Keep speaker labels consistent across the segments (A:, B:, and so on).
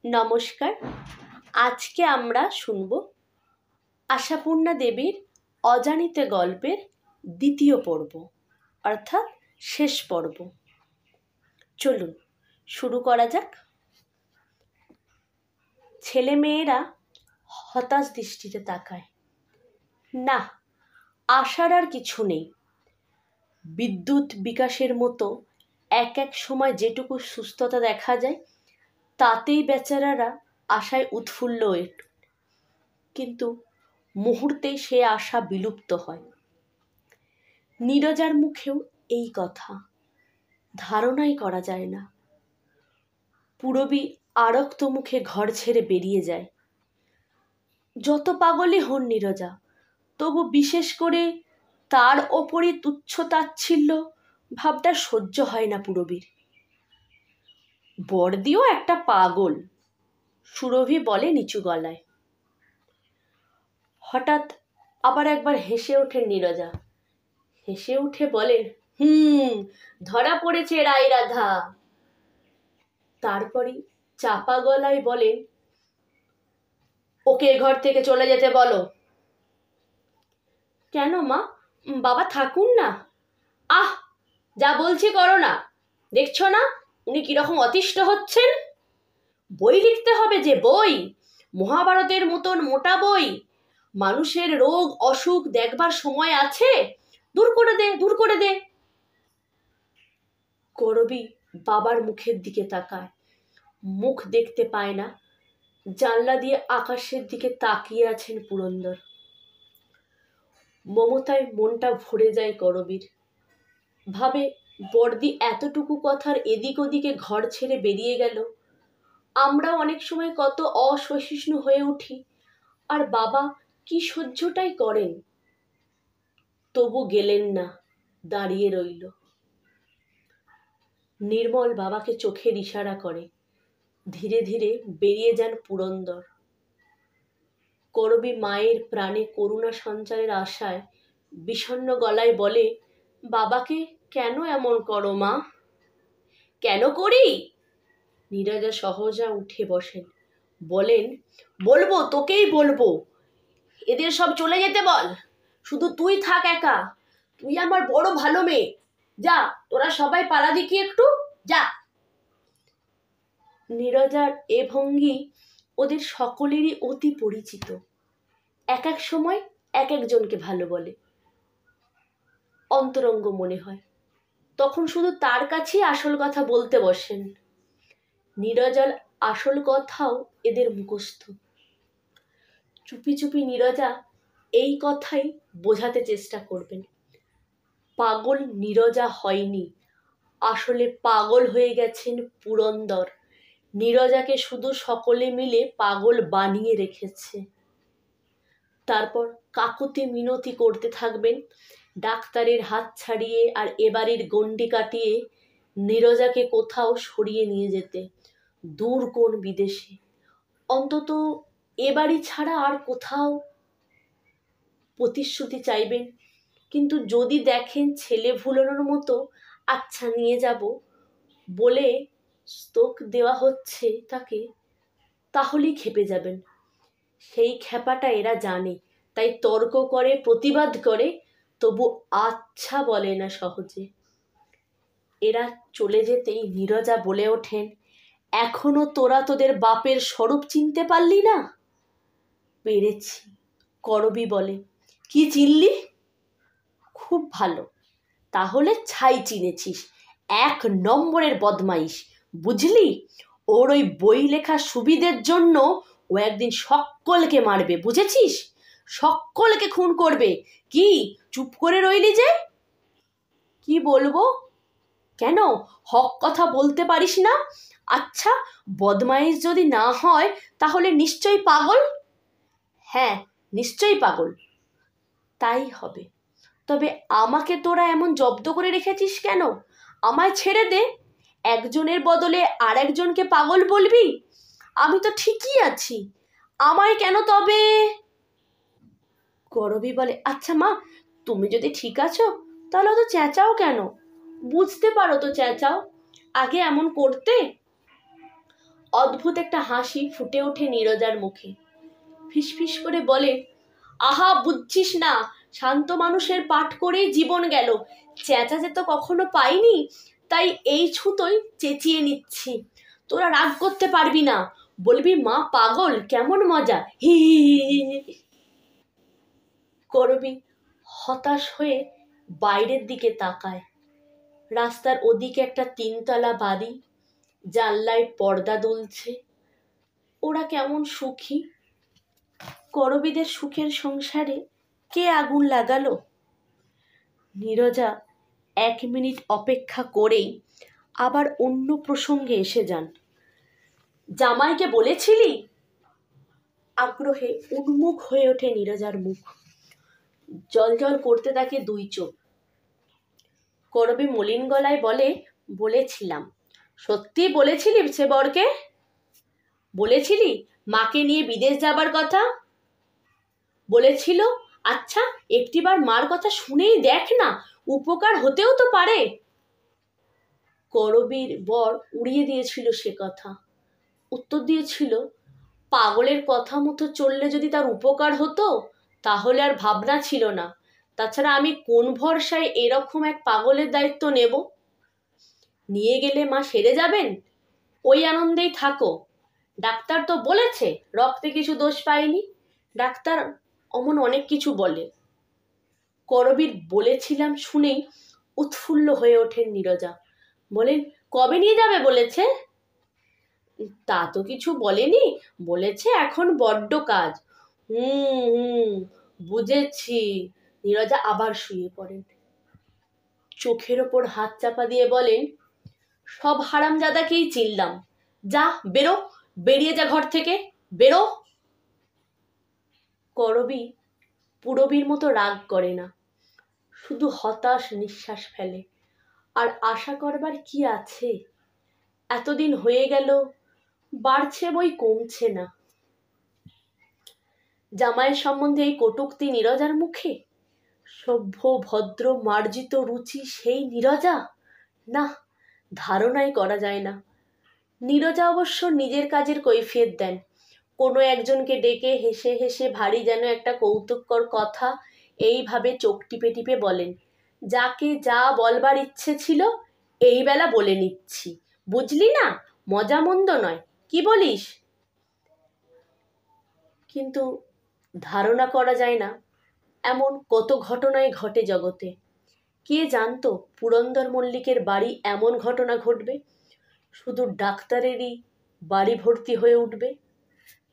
A: নমস্কার। আজকে আমরা শুনব আশাপূর্ণা দেবীর অজানিতে গল্পের দ্বিতীয় পর্ব, অর্থাৎ শেষ পর্ব। চলুন শুরু করা যাক। ছেলে মেয়েরা হতাশ দৃষ্টিতে তাকায়। না, আশার আর কিছু নেই। বিদ্যুৎ বিকাশের মতো এক এক সময় যেটুকু সুস্থতা দেখা যায়, তাতেই বেচারারা আশায় উৎফুল্ল হয়ে, কিন্তু মুহূর্তেই সে আশা বিলুপ্ত হয়। নীরজার মুখেও এই কথা, ধারণাই করা যায় না। পুরবী আরক্ত মুখে ঘর ছেড়ে বেরিয়ে যায়। যত পাগলই হন নীরজা, তবু বিশেষ করে তার ওপরই তুচ্ছ-তাচ্ছিল্য ভাবটা সহ্য হয় না পুরবীর। বড়দিও একটা পাগল, সুরভি বলে নিচু গলায়। হঠাৎ আবার একবার হেসে ওঠেন নীরজা। হেসে উঠে বলেন, ধরা পড়েছে রায় রাধা। তারপরই চাপা গলায় বলেন, ওকে ঘর থেকে চলে যেতে বলো। কেন মা, বাবা থাকুন না। আহ, যা বলছি করো না। দেখছো না উনি কিরকম অতিষ্ঠ হচ্ছেন। বই লিখতে হবে যে, বই, মহাভারতের মতন মোটা বই। মানুষের রোগ অসুখ দেখবার সময় আছে? দূর করে দে, দূর করে দে। করবী বাবার মুখের দিকে তাকায়, মুখ দেখতে পায় না। জানলা দিয়ে আকাশের দিকে তাকিয়ে আছেন পুরন্দর। মমতায় মনটা ভরে যায় করবীর। ভাবে, বড়দি এতটুকু কথার এদিক ওদিকে ঘর ছেড়ে বেরিয়ে গেল। আমরাও অনেক সময় কত অসহিষ্ণু হয়ে উঠি, আর বাবা কি সহ্যটাই করেন। তবু গেলেন না, দাঁড়িয়ে রইল। নির্মল বাবাকে চোখের ইশারা করে। ধীরে ধীরে বেরিয়ে যান পুরন্দর। করবী মায়ের প্রাণে করুণা সঞ্চারের আশায় বিষণ্ণ গলায় বলে, বাবাকে কেন এমন করো মা? কেন করি? নীরজা সহজা উঠে বসেন, বলেন, বলবো, তোকেই বলবো। এদের সব চলে যেতে বল, শুধু তুই থাক একা। তুই আমার বড় ভালো মেয়ে। যা, তোরা সবাই পালা দেখি একটু, যা। নীরজার এ ভঙ্গি ওদের সকলেরই অতি পরিচিত। এক এক সময় এক একজনকে ভালো বলে, অন্তরঙ্গ মনে হয়। তখন শুধু তার কাছেই আসল কথা বলতে বসেন। নীরজার আসল কথাও এদের মুখস্থ। চুপি চুপি নীরজা এই কথাই বোঝাতে চেষ্টা করবেন। পাগল নীরজা হয়নি, আসলে পাগল হয়ে গেছেন পুরন্দর। নীরজাকে শুধু সকলে মিলে পাগল বানিয়ে রেখেছে। তারপর কাকুতি মিনতি করতে থাকবেন, ডাক্তারের হাত ছাড়িয়ে আর এবাড়ির গণ্ডি কাটিয়ে নীরজাকে কোথাও সরিয়ে নিয়ে যেতে, দূর কোন বিদেশে, অন্তত এবাড়ি ছাড়া আর কোথাও। প্রতিশ্রুতি চাইবেন, কিন্তু যদি দেখেন ছেলে ভুলানোর মতো আচ্ছা নিয়ে যাব বলে স্তোক দেওয়া হচ্ছে তাকে, তাহলেই ক্ষেপে যাবেন। সেই ক্ষেপাটা এরা জানে, তাই তর্ক করে, প্রতিবাদ করে, তবু আচ্ছা বলে না সহজে। এরা চলে যেতেই নীরজা বলে ওঠেন, এখনো তোরা তোদের বাপের স্বরূপ চিনতে পারলি না? পেরেছি, করবী বলে। কি চিনলি? খুব ভালো, তাহলে ছাই চিনেছিস। এক নম্বরের বদমাইশ, বুঝলি? ওর ওই বই লেখা সুবিধের জন্য ও একদিন সকলকে মারবে, বুঝেছিস? সকলকে খুন করবে। কি চুপ করে রইলি যে? কি বলবো? কেন, হক কথা বলতে পারিস না? আচ্ছা, বদমাইশ যদি না হয় তাহলে নিশ্চয়ই পাগল। হ্যাঁ, নিশ্চয়ই পাগল। তাই হবে। তবে আমাকে তোরা এমন জব্দ করে রেখেছিস কেন? আমায় ছেড়ে দে। একজনের বদলে আর একজনকে পাগল বলবি? আমি তো ঠিকই আছি, আমায় কেন তবে? করবী বলে, আচ্ছা মা, তুমি যদি ঠিক আছো তাহলে তো চেঁচাও কেন? বুঝতে পারো তো চেঁচাও, আগে এমন করতে। অদ্ভুত একটা হাসি ফুটে ওঠে নীরজার মুখে। ফিসফিস করে বলে, আহা, বুঝছিস না, শান্ত মানুষের পাঠ করেই জীবন গেল। চেঁচাতে তো কখনো পাইনি, তাই এই ছুতোই চেঁচিয়ে নিচ্ছি। তোরা রাগ করতে পারবি না, বলবি মা পাগল, কেমন মজা, হি হি হি হি। করবি হতাশ হয়ে বাইরের দিকে তাকায়। রাস্তার ওদিকে একটা 3তলা বাড়ি, জানলায় পর্দা দুলছে। ওরা কেমন সুখী। করবীদের সুখের সংসারে কে আগুন লাগালো? নীরজা 1 মিনিট অপেক্ষা করেই আবার অন্য প্রসঙ্গে এসে যান। জামাইকে বলেছিলি? আগ্রহে উন্মুখ হয়ে ওঠে নীরজার মুখ। জল জল করতে থাকে 2 চোখ। করবী মলিন গলায় বলে, বলেছিলাম। সত্যি বলেছিলি সে বরকে? বলেছিলি মাকে নিয়ে বিদেশ যাবার কথা? বলেছিল? আচ্ছা, একটিবার মার কথা শুনেই দেখ না, উপকার হতেও তো পারে। করবীর বর উড়িয়ে দিয়েছিল সে কথা। উত্তর দিয়েছিল, পাগলের কথা মতো চললে যদি তার উপকার হতো তাহলে আর ভাবনা ছিল না। তাছাড়া আমি কোন ভরসায় এরকম এক পাগলের দায়িত্ব নেব? নিয়ে গেলে মা সেরে যাবেন, ওই আনন্দেই থাকো। ডাক্তার তো বলেছে রক্তে কিছু দোষ পায়নি। ডাক্তার অমন অনেক কিছু বলে। করবীর বলেছিলাম শুনেই উৎফুল্ল হয়ে ওঠেন নীরজা। বলেন, কবে নিয়ে যাবে বলেছে? তা তো কিছু বলেনি, বলেছে এখন বড্ড কাজ। হুম, বুঝেছি। নীরজা আবার শুয়ে পড়েন। চোখের ওপর হাত চাপা দিয়ে বলেন, সব হারামজাদাকেই চিনলাম। যা, বেরো, বেরিয়ে যা ঘর থেকে, বেরো। করবী পুরবীর মতো রাগ করে না, শুধু হতাশ নিঃশ্বাস ফেলে। আর আশা করবার কি আছে? এতদিন হয়ে গেল, বাড়ছে বই কমছে না। জামাইয়ের সম্বন্ধে এই কটূক্তি নীরজার মুখে? সভ্য ভদ্র মার্জিত রুচি সেই নীরজা? না, ধারণাই করা যায় না। নীরজা অবশ্য নিজের কাজের কৈফিয়ত দেন। কোনো একজনকে ডেকে হেসে হেসে ভারী যেন একটা কৌতুককর কথা এইভাবে চোখ টিপে টিপে বলেন, যাকে যা বলবার ইচ্ছে ছিল এই বেলা বলে নিচ্ছি, বুঝলি না, মজা মন্দ নয়, কি বলিস? কিন্তু ধারণা করা যায় না এমন কত ঘটনাই ঘটে জগতে। কে জানতো পুরন্দর মল্লিকের বাড়ি এমন ঘটনা ঘটবে, শুধু ডাক্তারেরই বাড়ি ভর্তি হয়ে উঠবে।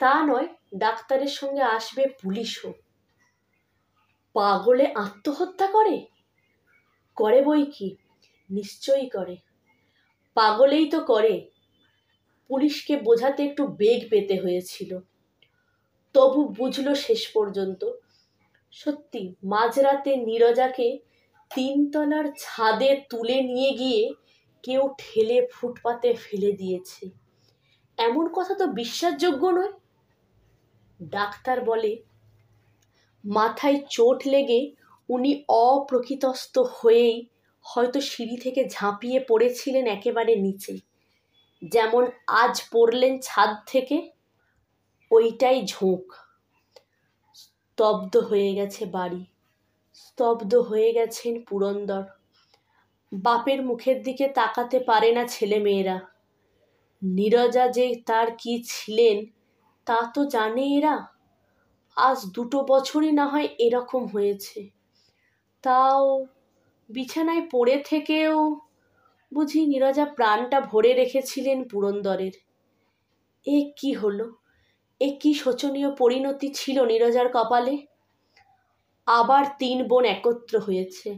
A: তা নয়, ডাক্তারের সঙ্গে আসবে পুলিশও। পাগলে আত্মহত্যা করে? করে বই কি, নিশ্চয়ই করে। পাগলেই তো করে। পুলিশকে বোঝাতে একটু বেগ পেতে হয়েছিল, তবু বুঝলো শেষ পর্যন্ত। সত্যি মাঝরাতে নীরজাকে 3তলার ছাদে তুলে নিয়ে গিয়ে কেউ ঠেলে ফুটপাতে ফেলে দিয়েছে, এমন কথা তো বিশ্বাসযোগ্য নয়। ডাক্তার বলে মাথায় চোট লেগে উনি অপ্রকৃতস্থ হয়েই হয়তো সিঁড়ি থেকে ঝাঁপিয়ে পড়েছিলেন একেবারে নিচে, যেমন আজ পড়লেন ছাদ থেকে, ওইটাই ঝোঁক। স্তব্ধ হয়ে গেছে বাড়ি, স্তব্ধ হয়ে গেছেন পুরন্দর। বাপের মুখের দিকে তাকাতে পারে না ছেলে মেয়েরা। নীরজা যে তার কি ছিলেন তা তো জানে এরা। আজ 2 বছরই না হয় এরকম হয়েছে, তাও বিছানায় পড়ে থেকেও বুঝি নীরজা প্রাণটা ভরে রেখেছিলেন পুরন্দরের। এ কি হলো? এ কি শোচনীয় পরিণতি ছিল নীরজার কপালে। আবার 3 বোন একত্র হয়েছে।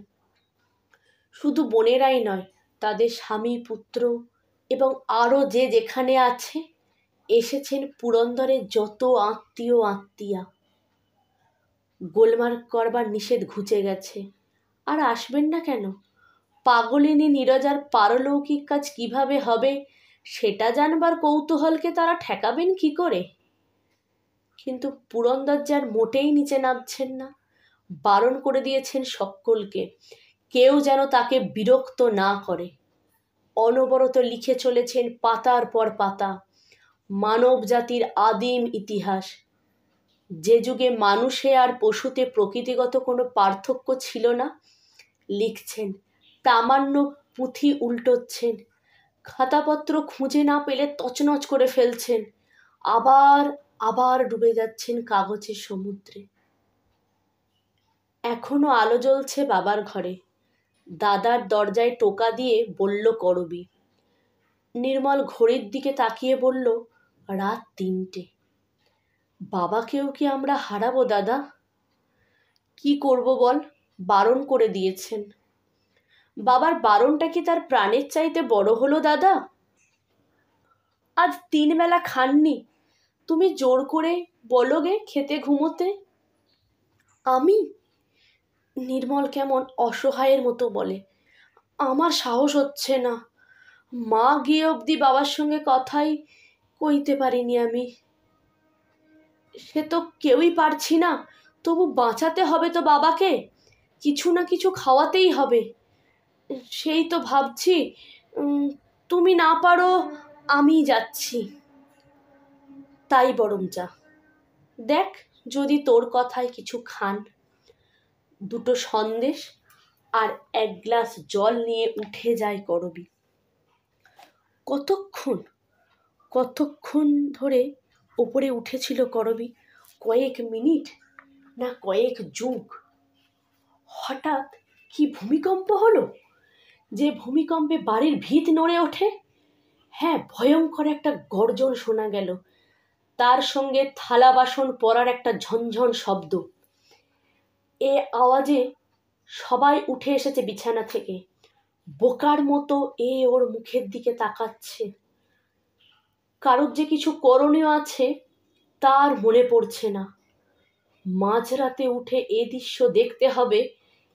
A: শুধু বোনেরাই নয়, তাদের স্বামী পুত্র এবং আরও যে যেখানে আছে এসেছেন পুরন্দরের যত আত্মীয় আত্মীয়া। গোলমাল করবার নিষেধ ঘুচে গেছে। আর আসবেন না কেন? পাগলিনী নীরজার পারলৌকিক কাজ কিভাবে হবে সেটা জানবার কৌতূহলকে তারা ঠেকাবেন কি করে? কিন্তু পুরন্দর যার মোটেই নিচে নামছেন না। বারণ করে দিয়েছেন সকলকে, কেউ যেন তাকে বিরক্ত না করে। অনবরত লিখে চলেছেন পাতার পর পাতা, মানব জাতির আদিম ইতিহাস, যে যুগে মানুষে আর পশুতে প্রকৃতিগত কোনো পার্থক্য ছিল না, লিখছেন, প্রামাণ্য পুঁথি উল্টোচ্ছেন, খাতাপত্র খুঁজে না পেলে তছনছ করে ফেলছেন, আবার আবার ডুবে যাচ্ছেন কাগজের সমুদ্রে। এখনো আলো জ্বলছে বাবার ঘরে। দাদার দরজায় টোকা দিয়ে বলল করবী। নির্মল ঘড়ির দিকে তাকিয়ে বলল, রাত 3টে। বাবাকেও কি আমরা হারাবো দাদা? কি করব বল, বারণ করে দিয়েছেন। বাবার বারণটা কি তার প্রাণের চাইতে বড় হলো দাদা? আজ 3 বেলা খাননি, তুমি জোর করে বলোগে খেতে ঘুমোতে। আমি? নির্মল কেমন অসহায়ের মতো বলে, আমার সাহস হচ্ছে না। মা গিয়ে অবধি বাবার সঙ্গে কথাই কইতে পারিনি আমি। সে তো কেউই পারছি না, তবু বাঁচাতে হবে তো বাবাকে, কিছু না কিছু খাওয়াতেই হবে। সেই তো ভাবছি, তুমি না পারো, আমি যাচ্ছি। তাই বরং যা, দেখ যদি তোর কথায় কিছু খান। 2টো সন্দেশ আর 1 গ্লাস জল নিয়ে উঠে যায় করবী। কতক্ষণ ধরে ওপরে উঠেছিল করবী? কয়েক মিনিট না কয়েক যুগ? হঠাৎ কি ভূমিকম্প হলো, যে ভূমিকম্পে বাড়ির ভিত নড়ে ওঠে। হ্যাঁ, ভয়ঙ্কর একটা গর্জন শোনা গেল, তার সঙ্গে থালা বাসন পড়ার একটা ঝনঝন শব্দ। এ আওয়াজে সবাই উঠে এসেছে বিছানা থেকে। বোকার মতো ওর মুখের দিকে তাকাচ্ছে। কারোর যে কিছু করণীয় আছে তার মনে পড়ছে না। মাঝরাতে উঠে এ দৃশ্য দেখতে হবে,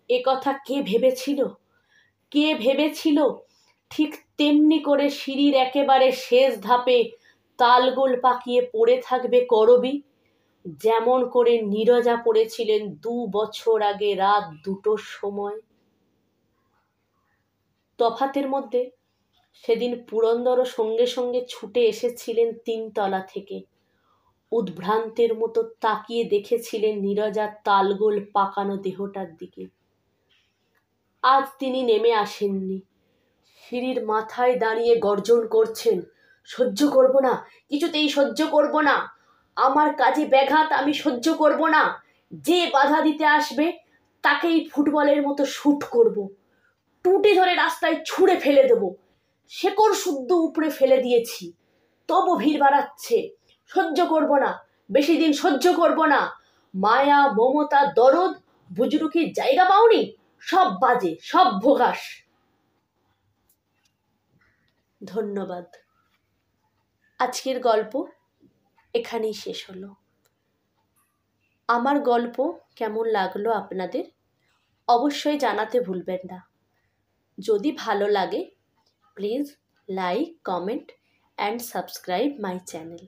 A: এ কথা কে ভেবেছিল? ঠিক তেমনি করে সিঁড়ির একেবারে শেষ ধাপে তালগোল পাকিয়ে পড়ে থাকবে করবী, যেমন করে নীরজা পড়েছিলেন 2 বছর আগে রাত 2টোর সময়। তফাতের মধ্যে সেদিন পুরন্দরও সঙ্গে সঙ্গে ছুটে এসেছিলেন 3 তলা থেকে। উদ্ভ্রান্তের মতো তাকিয়ে দেখেছিলেন নীরজার তালগোল পাকানো দেহটার দিকে। আজ তিনি নেমে আসেননি, সিঁড়ির মাথায় দাঁড়িয়ে গর্জন করছেন, সহ্য করব না, কিছুতেই সহ্য করব না, আমার কাজে ব্যাঘাত আমি সহ্য করব না। যে বাধা দিতে আসবে তাকেই ফুটবলের মতো শুট করব, টুটি ধরে রাস্তায় ছুঁড়ে ফেলে দেব। শেকড় শুদ্ধ উপরে ফেলে দিয়েছি, তবু ভিড় বাড়াচ্ছে। সহ্য করব না, বেশি দিন সহ্য করব না। মায়া, মমতা, দরদ, বুজরুকির জায়গা পাওনি, সব বাজে, সব ভোগাস। ধন্যবাদ। আজকের গল্প এখানেই শেষ হলো। আমার গল্প কেমন লাগলো আপনাদের অবশ্যই জানাতে ভুলবেন না। যদি ভালো লাগে please like, comment and subscribe my channel.